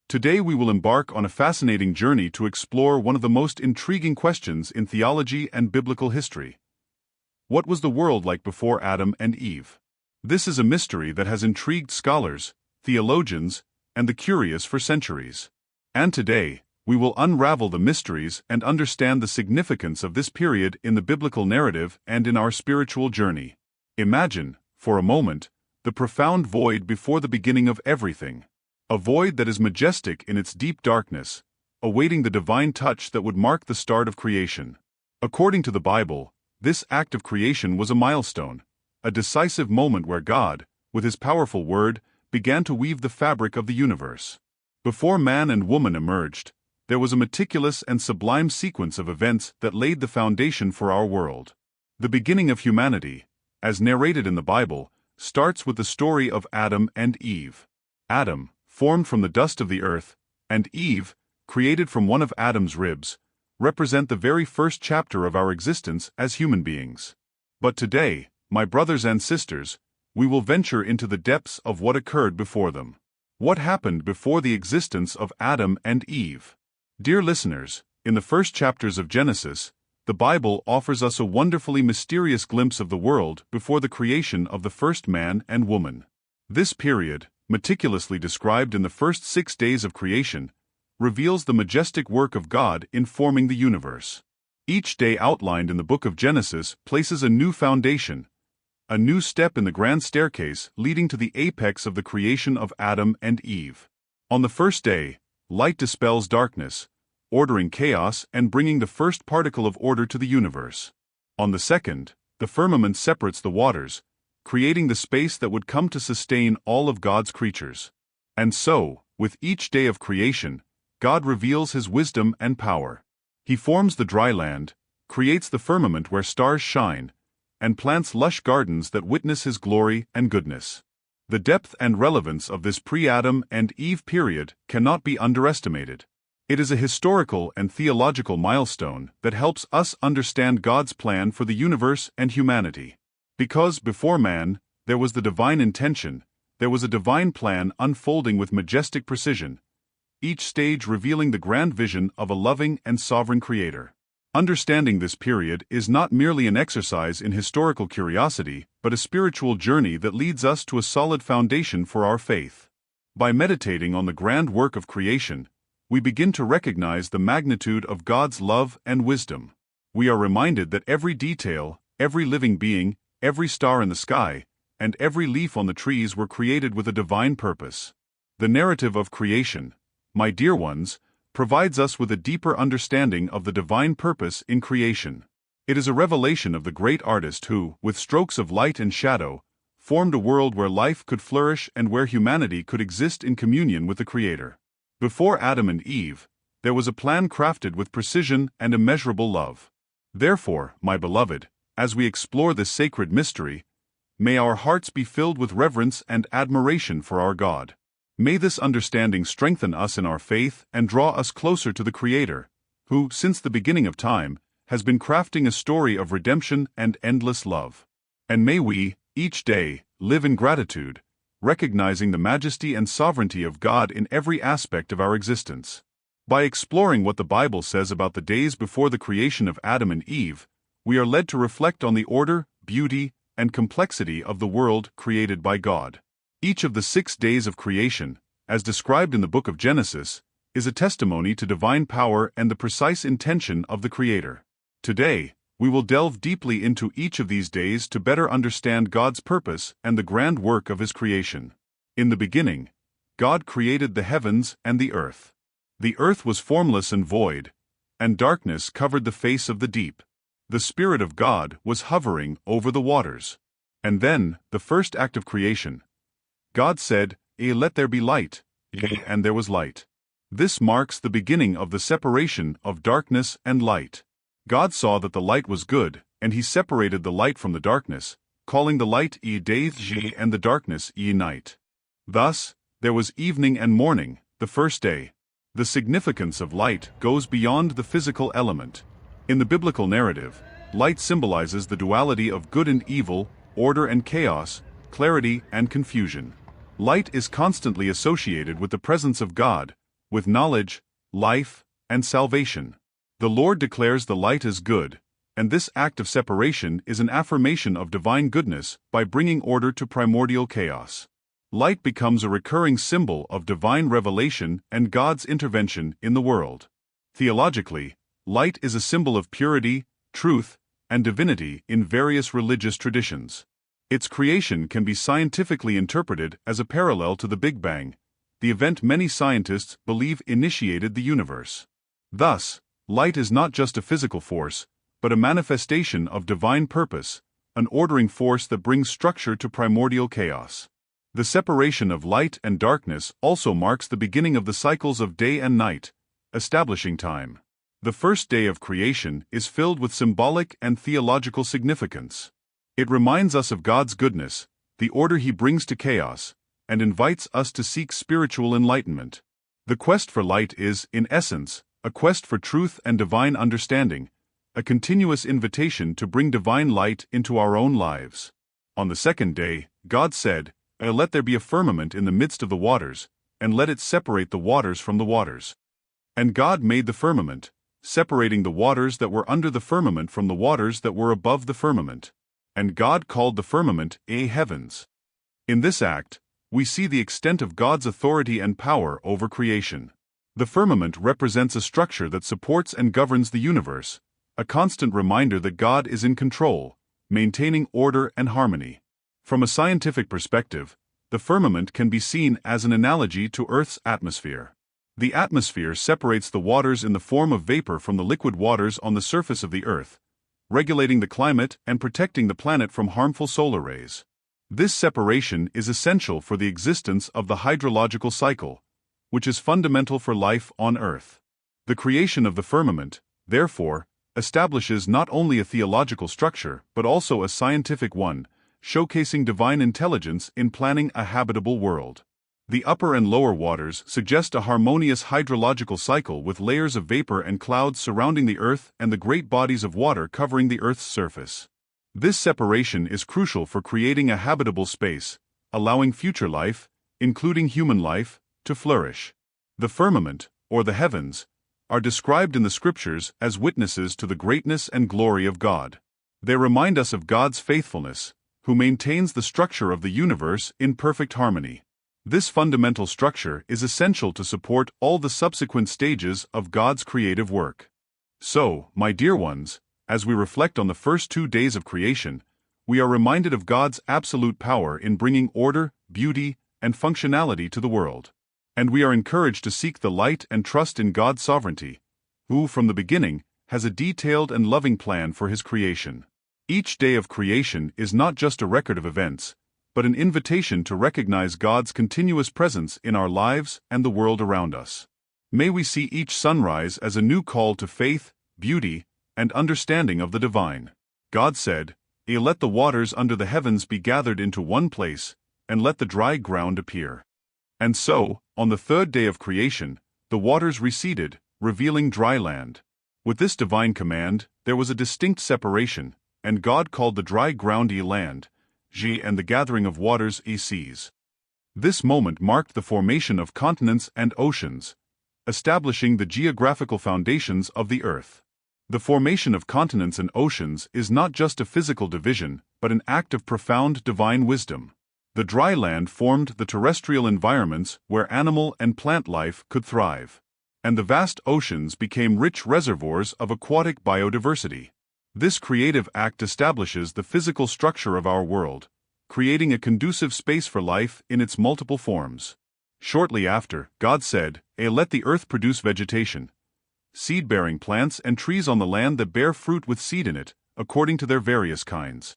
Today we will embark on a fascinating journey to explore one of the most intriguing questions in theology and biblical history. What was the world like before Adam and Eve? This is a mystery that has intrigued scholars, theologians, and the curious for centuries. And today, we will unravel the mysteries and understand the significance of this period in the biblical narrative and in our spiritual journey. Imagine, for a moment, the profound void before the beginning of everything. A void that is majestic in its deep darkness, awaiting the divine touch that would mark the start of creation. According to the Bible, this act of creation was a milestone, a decisive moment where God, with His powerful word, began to weave the fabric of the universe. Before man and woman emerged, there was a meticulous and sublime sequence of events that laid the foundation for our world. The beginning of humanity, as narrated in the Bible, starts with the story of Adam and Eve. Adam, formed from the dust of the earth, and Eve, created from one of Adam's ribs, represent the very first chapter of our existence as human beings. But today, my brothers and sisters, we will venture into the depths of what occurred before them. What happened before the existence of Adam and Eve? Dear listeners, in the first chapters of Genesis, the Bible offers us a wonderfully mysterious glimpse of the world before the creation of the first man and woman. This period, meticulously described in the first 6 days of creation, reveals the majestic work of God in forming the universe. Each day outlined in the book of Genesis places a new foundation, a new step in the grand staircase leading to the apex of the creation of Adam and Eve. On the first day, light dispels darkness, ordering chaos and bringing the first particle of order to the universe. On the second, the firmament separates the waters, creating the space that would come to sustain all of God's creatures. And so, with each day of creation, God reveals His wisdom and power. He forms the dry land, creates the firmament where stars shine, and plants lush gardens that witness His glory and goodness. The depth and relevance of this pre-Adam and Eve period cannot be underestimated. It is a historical and theological milestone that helps us understand God's plan for the universe and humanity. Because before man, there was the divine intention, there was a divine plan unfolding with majestic precision, each stage revealing the grand vision of a loving and sovereign Creator. Understanding this period is not merely an exercise in historical curiosity, but a spiritual journey that leads us to a solid foundation for our faith. By meditating on the grand work of creation, we begin to recognize the magnitude of God's love and wisdom. We are reminded that every detail, every living being, every star in the sky, and every leaf on the trees were created with a divine purpose. The narrative of creation, my dear ones, provides us with a deeper understanding of the divine purpose in creation. It is a revelation of the great artist who, with strokes of light and shadow, formed a world where life could flourish and where humanity could exist in communion with the Creator. Before Adam and Eve, there was a plan crafted with precision and immeasurable love. Therefore, my beloved, as we explore this sacred mystery, may our hearts be filled with reverence and admiration for our God. May this understanding strengthen us in our faith and draw us closer to the Creator, who, since the beginning of time, has been crafting a story of redemption and endless love. And may we, each day, live in gratitude, recognizing the majesty and sovereignty of God in every aspect of our existence. By exploring what the Bible says about the days before the creation of Adam and Eve, we are led to reflect on the order, beauty, and complexity of the world created by God. Each of the 6 days of creation, as described in the book of Genesis, is a testimony to divine power and the precise intention of the Creator. Today, we will delve deeply into each of these days to better understand God's purpose and the grand work of His creation. In the beginning, God created the heavens and the earth. The earth was formless and void, and darkness covered the face of the deep. The Spirit of God was hovering over the waters. And then, the first act of creation. God said, "Let there be light," and there was light. This marks the beginning of the separation of darkness and light. God saw that the light was good, and He separated the light from the darkness, calling the light day and the darkness night. Thus, there was evening and morning, the first day. The significance of light goes beyond the physical element. In the biblical narrative, light symbolizes the duality of good and evil, order and chaos, clarity and confusion. Light is constantly associated with the presence of God, with knowledge, life, and salvation. The Lord declares the light is good, and this act of separation is an affirmation of divine goodness by bringing order to primordial chaos. Light becomes a recurring symbol of divine revelation and God's intervention in the world. Theologically, light is a symbol of purity, truth, and divinity in various religious traditions. Its creation can be scientifically interpreted as a parallel to the Big Bang, the event many scientists believe initiated the universe. Thus, light is not just a physical force, but a manifestation of divine purpose, an ordering force that brings structure to primordial chaos. The separation of light and darkness also marks the beginning of the cycles of day and night, establishing time. The first day of creation is filled with symbolic and theological significance. It reminds us of God's goodness, the order He brings to chaos, and invites us to seek spiritual enlightenment. The quest for light is, in essence, a quest for truth and divine understanding, a continuous invitation to bring divine light into our own lives. On the second day, God said, "Let there be a firmament in the midst of the waters, and let it separate the waters from the waters." And God made the firmament, separating the waters that were under the firmament from the waters that were above the firmament. And God called the firmament heavens. In this act, we see the extent of God's authority and power over creation. The firmament represents a structure that supports and governs the universe, a constant reminder that God is in control, maintaining order and harmony. From a scientific perspective, the firmament can be seen as an analogy to Earth's atmosphere. The atmosphere separates the waters in the form of vapor from the liquid waters on the surface of the Earth, regulating the climate and protecting the planet from harmful solar rays. This separation is essential for the existence of the hydrological cycle, which is fundamental for life on Earth. The creation of the firmament, therefore, establishes not only a theological structure but also a scientific one, showcasing divine intelligence in planning a habitable world. The upper and lower waters suggest a harmonious hydrological cycle with layers of vapor and clouds surrounding the Earth and the great bodies of water covering the Earth's surface. This separation is crucial for creating a habitable space, allowing future life, including human life, to flourish. The firmament, or the heavens, are described in the Scriptures as witnesses to the greatness and glory of God. They remind us of God's faithfulness, who maintains the structure of the universe in perfect harmony. This fundamental structure is essential to support all the subsequent stages of God's creative work. So, my dear ones, as we reflect on the first 2 days of creation, we are reminded of God's absolute power in bringing order, beauty, and functionality to the world. And we are encouraged to seek the light and trust in God's sovereignty, who, from the beginning, has a detailed and loving plan for His creation. Each day of creation is not just a record of events, but an invitation to recognize God's continuous presence in our lives and the world around us. May we see each sunrise as a new call to faith, beauty, and understanding of the divine. God said, "Let the waters under the heavens be gathered into one place, and let the dry ground appear." And so, on the third day of creation, the waters receded, revealing dry land. With this divine command, there was a distinct separation, and God called the dry ground land, and the gathering of waters seas. This moment marked the formation of continents and oceans, establishing the geographical foundations of the Earth. The formation of continents and oceans is not just a physical division, but an act of profound divine wisdom. The dry land formed the terrestrial environments where animal and plant life could thrive, and the vast oceans became rich reservoirs of aquatic biodiversity. This creative act establishes the physical structure of our world, creating a conducive space for life in its multiple forms. Shortly after, God said, "Let the earth produce vegetation, seed-bearing plants and trees on the land that bear fruit with seed in it, according to their various kinds."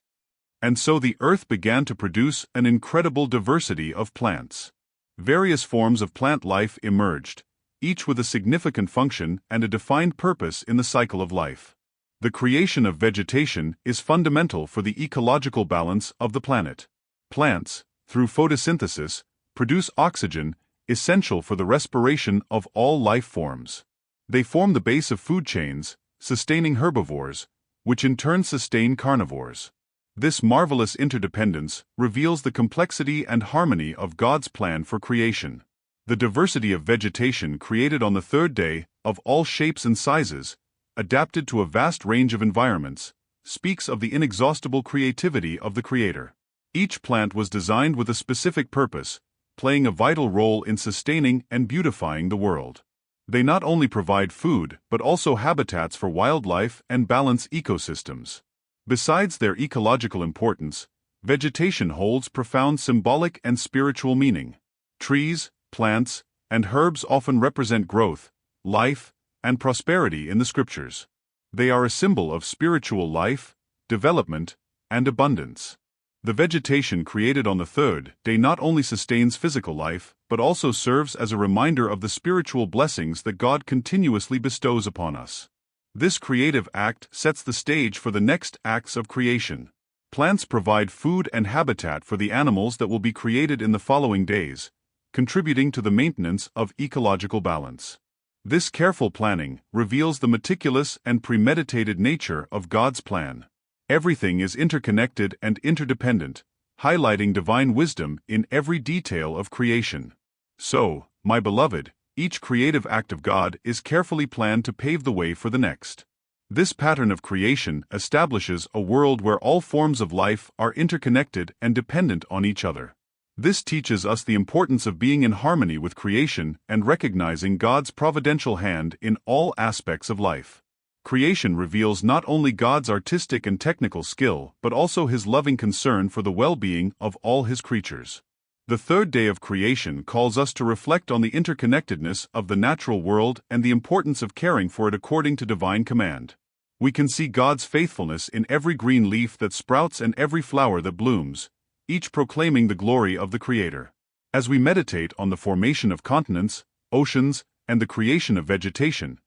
And so the earth began to produce an incredible diversity of plants. Various forms of plant life emerged, each with a significant function and a defined purpose in the cycle of life. The creation of vegetation is fundamental for the ecological balance of the planet. Plants, through photosynthesis, produce oxygen, essential for the respiration of all life forms. They form the base of food chains, sustaining herbivores, which in turn sustain carnivores. This marvelous interdependence reveals the complexity and harmony of God's plan for creation. The diversity of vegetation created on the third day, of all shapes and sizes, adapted to a vast range of environments, speaks of the inexhaustible creativity of the Creator. Each plant was designed with a specific purpose, playing a vital role in sustaining and beautifying the world. They not only provide food but also habitats for wildlife and balance ecosystems. Besides their ecological importance, vegetation holds profound symbolic and spiritual meaning. Trees, plants, and herbs often represent growth, life, and prosperity in the scriptures. They are a symbol of spiritual life, development, and abundance. The vegetation created on the third day not only sustains physical life, but also serves as a reminder of the spiritual blessings that God continuously bestows upon us. This creative act sets the stage for the next acts of creation. Plants provide food and habitat for the animals that will be created in the following days, contributing to the maintenance of ecological balance. This careful planning reveals the meticulous and premeditated nature of God's plan. Everything is interconnected and interdependent, highlighting divine wisdom in every detail of creation. So, my beloved, each creative act of God is carefully planned to pave the way for the next. This pattern of creation establishes a world where all forms of life are interconnected and dependent on each other. This teaches us the importance of being in harmony with creation and recognizing God's providential hand in all aspects of life. Creation reveals not only God's artistic and technical skill, but also His loving concern for the well-being of all His creatures. The third day of creation calls us to reflect on the interconnectedness of the natural world and the importance of caring for it according to divine command. We can see God's faithfulness in every green leaf that sprouts and every flower that blooms, each proclaiming the glory of the Creator. As we meditate on the formation of continents, oceans, and the creation of vegetation,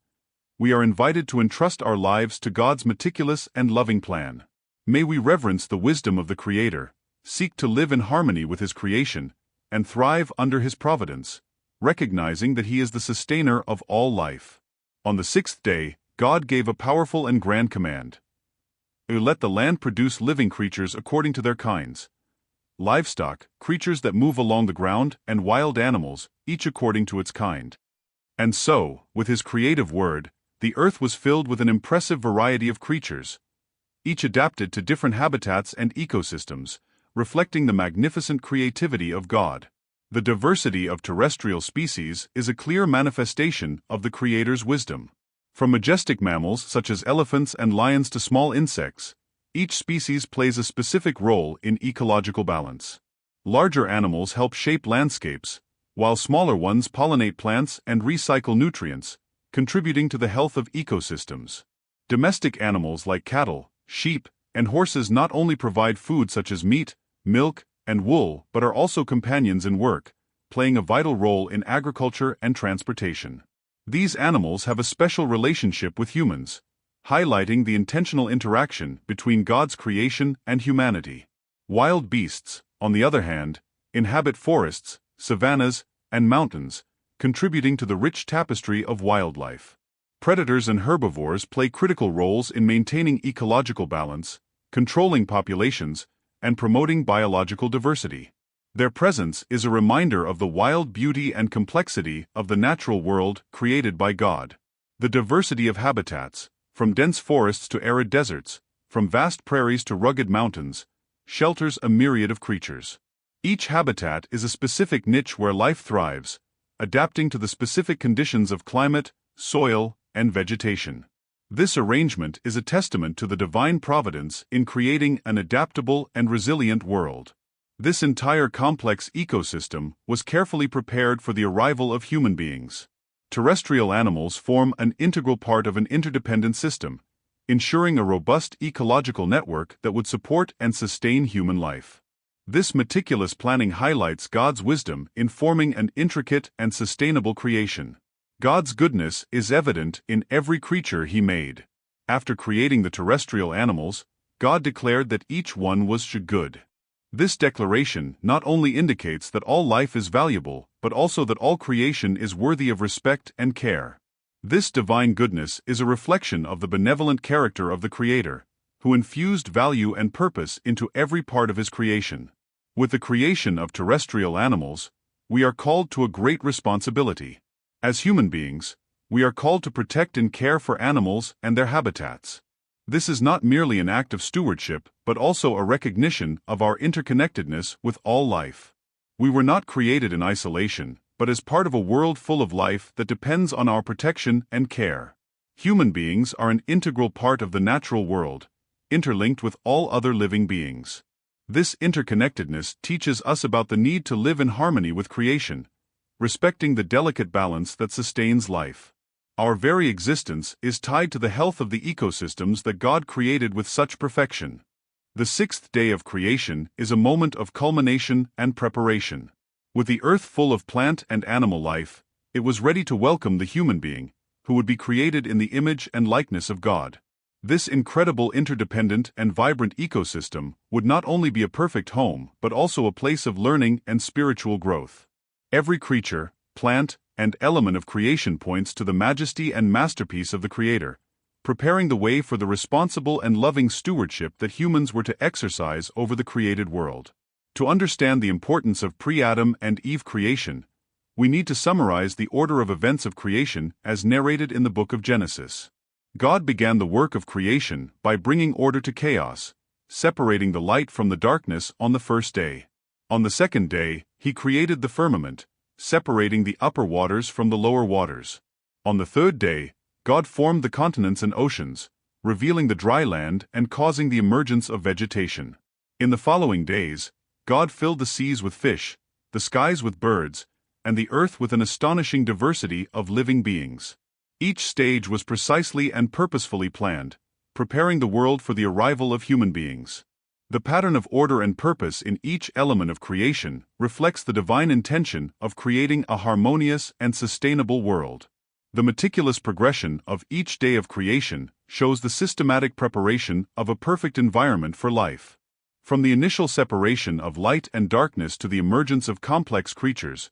we are invited to entrust our lives to God's meticulous and loving plan. May we reverence the wisdom of the Creator, seek to live in harmony with His creation, and thrive under His providence, recognizing that He is the sustainer of all life. On the sixth day, God gave a powerful and grand command. Let the land produce living creatures according to their kinds. Livestock, creatures that move along the ground, and wild animals, each according to its kind. And so, with His creative word, the earth was filled with an impressive variety of creatures, each adapted to different habitats and ecosystems, reflecting the magnificent creativity of God. The diversity of terrestrial species is a clear manifestation of the Creator's wisdom. From majestic mammals such as elephants and lions to small insects, each species plays a specific role in ecological balance. Larger animals help shape landscapes, while smaller ones pollinate plants and recycle nutrients, contributing to the health of ecosystems. Domestic animals like cattle, sheep, and horses not only provide food such as meat, milk, and wool, but are also companions in work, playing a vital role in agriculture and transportation. These animals have a special relationship with humans, highlighting the intentional interaction between God's creation and humanity. Wild beasts, on the other hand, inhabit forests, savannas, and mountains, contributing to the rich tapestry of wildlife. Predators and herbivores play critical roles in maintaining ecological balance, controlling populations, and promoting biological diversity. Their presence is a reminder of the wild beauty and complexity of the natural world created by God. The diversity of habitats, from dense forests to arid deserts, from vast prairies to rugged mountains, shelters a myriad of creatures. Each habitat is a specific niche where life thrives, adapting to the specific conditions of climate, soil, and vegetation. This arrangement is a testament to the divine providence in creating an adaptable and resilient world. This entire complex ecosystem was carefully prepared for the arrival of human beings. Terrestrial animals form an integral part of an interdependent system, ensuring a robust ecological network that would support and sustain human life. This meticulous planning highlights God's wisdom in forming an intricate and sustainable creation. God's goodness is evident in every creature He made. After creating the terrestrial animals, God declared that each one was good. This declaration not only indicates that all life is valuable, but also that all creation is worthy of respect and care. This divine goodness is a reflection of the benevolent character of the Creator, who infused value and purpose into every part of His creation. With the creation of terrestrial animals, we are called to a great responsibility. As human beings, we are called to protect and care for animals and their habitats. This is not merely an act of stewardship, but also a recognition of our interconnectedness with all life. We were not created in isolation, but as part of a world full of life that depends on our protection and care. Human beings are an integral part of the natural world, interlinked with all other living beings. This interconnectedness teaches us about the need to live in harmony with creation, respecting the delicate balance that sustains life. Our very existence is tied to the health of the ecosystems that God created with such perfection. The sixth day of creation is a moment of culmination and preparation. With the earth full of plant and animal life, it was ready to welcome the human being, who would be created in the image and likeness of God. This incredible interdependent and vibrant ecosystem would not only be a perfect home but also a place of learning and spiritual growth. Every creature, plant, and element of creation points to the majesty and masterpiece of the Creator, preparing the way for the responsible and loving stewardship that humans were to exercise over the created world. To understand the importance of pre-Adam and Eve creation, we need to summarize the order of events of creation as narrated in the book of Genesis. God began the work of creation by bringing order to chaos, separating the light from the darkness on the first day. On the second day, He created the firmament, separating the upper waters from the lower waters. On the third day, God formed the continents and oceans, revealing the dry land and causing the emergence of vegetation. In the following days, God filled the seas with fish, the skies with birds, and the earth with an astonishing diversity of living beings. Each stage was precisely and purposefully planned, preparing the world for the arrival of human beings. The pattern of order and purpose in each element of creation reflects the divine intention of creating a harmonious and sustainable world. The meticulous progression of each day of creation shows the systematic preparation of a perfect environment for life. From the initial separation of light and darkness to the emergence of complex creatures,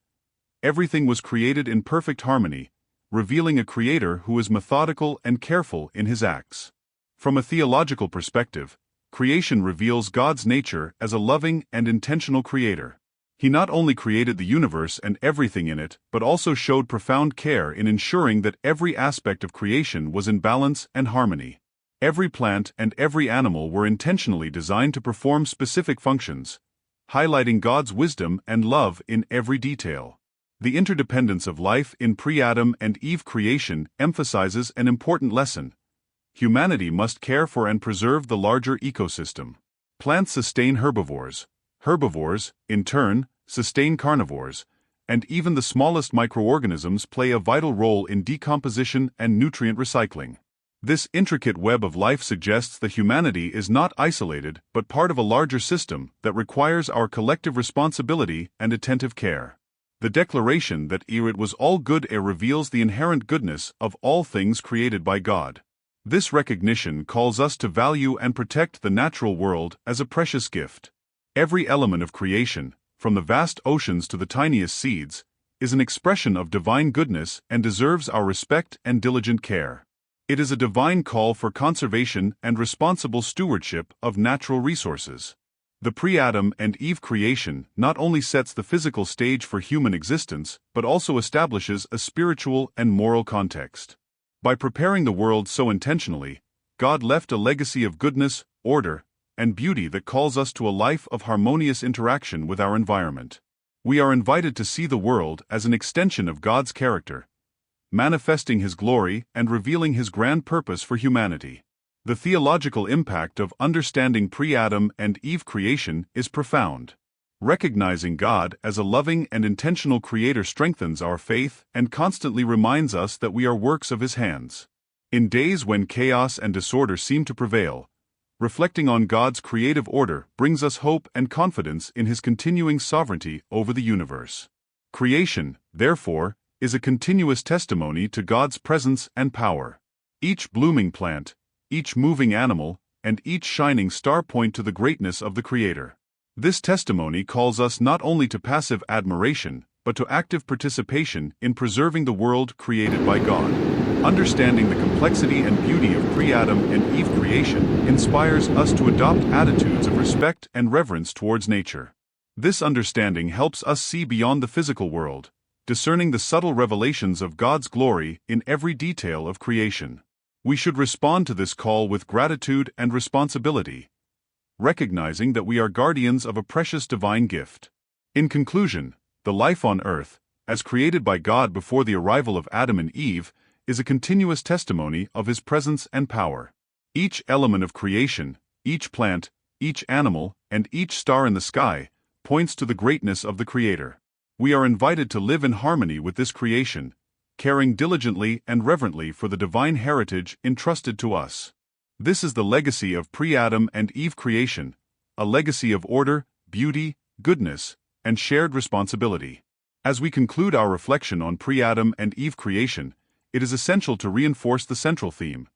everything was created in perfect harmony, revealing a Creator who is methodical and careful in His acts. From a theological perspective, creation reveals God's nature as a loving and intentional Creator. He not only created the universe and everything in it, but also showed profound care in ensuring that every aspect of creation was in balance and harmony. Every plant and every animal were intentionally designed to perform specific functions, highlighting God's wisdom and love in every detail. The interdependence of life in pre-Adam and Eve creation emphasizes an important lesson. Humanity must care for and preserve the larger ecosystem. Plants sustain herbivores. Herbivores, in turn, sustain carnivores, and even the smallest microorganisms play a vital role in decomposition and nutrient recycling. This intricate web of life suggests that humanity is not isolated but part of a larger system that requires our collective responsibility and attentive care. The declaration that it was all good reveals the inherent goodness of all things created by God. This recognition calls us to value and protect the natural world as a precious gift. Every element of creation, from the vast oceans to the tiniest seeds, is an expression of divine goodness and deserves our respect and diligent care. It is a divine call for conservation and responsible stewardship of natural resources. The pre-Adam and Eve creation not only sets the physical stage for human existence, but also establishes a spiritual and moral context. By preparing the world so intentionally, God left a legacy of goodness, order, and beauty that calls us to a life of harmonious interaction with our environment. We are invited to see the world as an extension of God's character, manifesting His glory and revealing His grand purpose for humanity. The theological impact of understanding pre-Adam and Eve creation is profound. Recognizing God as a loving and intentional Creator strengthens our faith and constantly reminds us that we are works of His hands. In days when chaos and disorder seem to prevail, reflecting on God's creative order brings us hope and confidence in His continuing sovereignty over the universe. Creation, therefore, is a continuous testimony to God's presence and power. Each blooming plant, each moving animal, and each shining star point to the greatness of the Creator. This testimony calls us not only to passive admiration, but to active participation in preserving the world created by God. Understanding the complexity and beauty of pre-Adam and Eve creation inspires us to adopt attitudes of respect and reverence towards nature. This understanding helps us see beyond the physical world, discerning the subtle revelations of God's glory in every detail of creation. We should respond to this call with gratitude and responsibility, recognizing that we are guardians of a precious divine gift. In conclusion, the life on earth, as created by God before the arrival of Adam and Eve, is a continuous testimony of His presence and power. Each element of creation, each plant, each animal, and each star in the sky, points to the greatness of the Creator. We are invited to live in harmony with this creation, caring diligently and reverently for the divine heritage entrusted to us. This is the legacy of pre-Adam and Eve creation, a legacy of order, beauty, goodness, and shared responsibility. As we conclude our reflection on pre-Adam and Eve creation, it is essential to reinforce the central theme.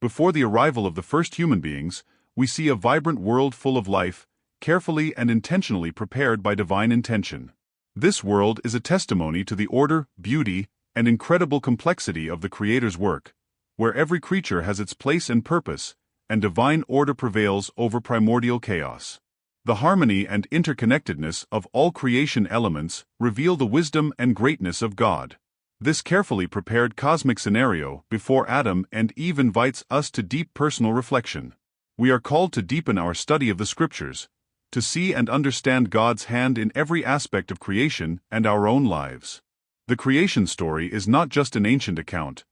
Before the arrival of the first human beings, we see a vibrant world full of life, carefully and intentionally prepared by divine intention. This world is a testimony to the order, beauty, and incredible complexity of the Creator's work, where every creature has its place and purpose, and divine order prevails over primordial chaos. The harmony and interconnectedness of all creation elements reveal the wisdom and greatness of God. This carefully prepared cosmic scenario before Adam and Eve invites us to deep personal reflection. We are called to deepen our study of the Scriptures, to see and understand God's hand in every aspect of creation and our own lives. The creation story is not just an ancient account.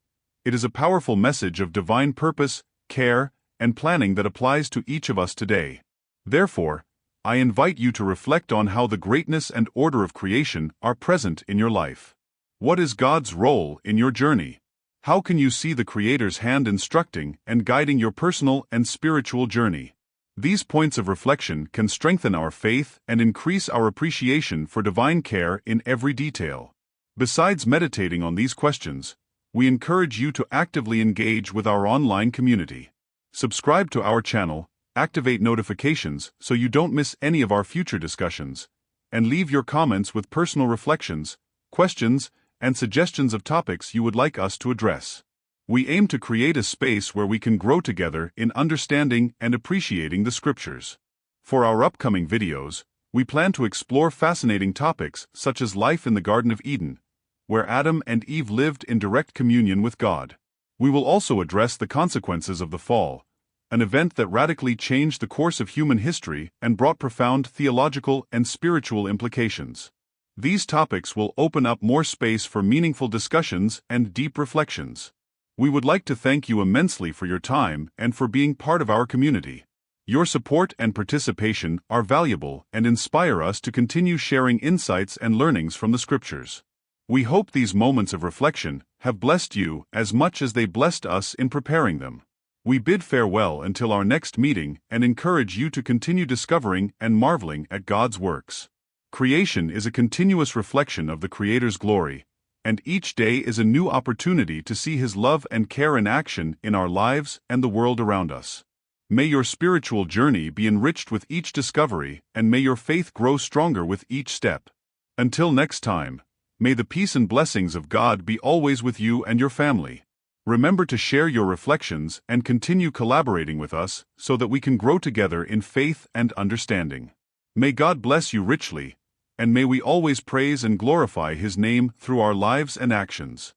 It is a powerful message of divine purpose, care, and planning that applies to each of us today. Therefore, I invite you to reflect on how the greatness and order of creation are present in your life. What is God's role in your journey? How can you see the Creator's hand instructing and guiding your personal and spiritual journey? These points of reflection can strengthen our faith and increase our appreciation for divine care in every detail. Besides meditating on these questions, we encourage you to actively engage with our online community. Subscribe to our channel, activate notifications so you don't miss any of our future discussions, and leave your comments with personal reflections, questions, and suggestions of topics you would like us to address. We aim to create a space where we can grow together in understanding and appreciating the Scriptures. For our upcoming videos, we plan to explore fascinating topics such as life in the Garden of Eden, where Adam and Eve lived in direct communion with God. We will also address the consequences of the fall, an event that radically changed the course of human history and brought profound theological and spiritual implications. These topics will open up more space for meaningful discussions and deep reflections. We would like to thank you immensely for your time and for being part of our community. Your support and participation are valuable and inspire us to continue sharing insights and learnings from the Scriptures. We hope these moments of reflection have blessed you as much as they blessed us in preparing them. We bid farewell until our next meeting and encourage you to continue discovering and marveling at God's works. Creation is a continuous reflection of the Creator's glory, and each day is a new opportunity to see His love and care in action in our lives and the world around us. May your spiritual journey be enriched with each discovery, and may your faith grow stronger with each step. Until next time, may the peace and blessings of God be always with you and your family. Remember to share your reflections and continue collaborating with us so that we can grow together in faith and understanding. May God bless you richly, and may we always praise and glorify His name through our lives and actions.